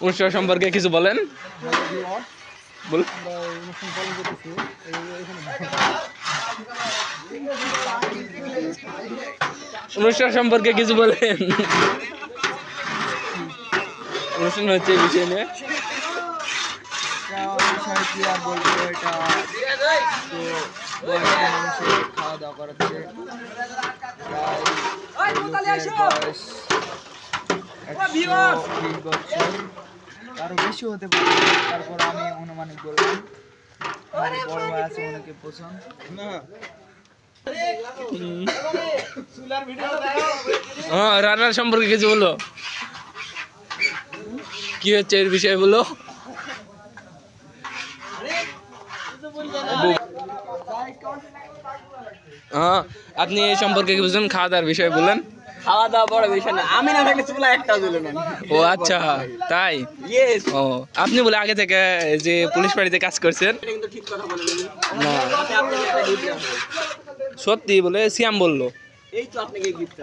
অনুষ্ঠান সম্পর্কে কিছু বলেন। অনুষ্ঠান সম্পর্কে কিছু বলেন। অনুষ্ঠান হচ্ছে এই বিষয় নিয়ে খাওয়া দাওয়া করাচ্ছে আরো বেশি হতে পারে, তারপর আমি অনুমানিক বললাম বড় ভাই আছে অনেকে পছন্দ। রান্নার সম্পর্কে কিছু বলো, কি হচ্ছে এর বিষয়ে বলো। হ্যাঁ, আপনি এই সম্পর্কে কি বুঝলেন, খাওয়া দাওয়ার বিষয়ে বললেন। খাওয়া দাওয়া বড় বিষয় না, আমি না থাকলে চুলা একটাও জ্বলে না। ও আচ্ছা, তাই। ও, আপনি বলে আগে থেকে যে পুলিশ বাড়িতে কাজ করছেন। কিন্তু ঠিক কথা বলেন না, সত্যি বলে সিয়াম বললো। এই তো আপনাকে গিফট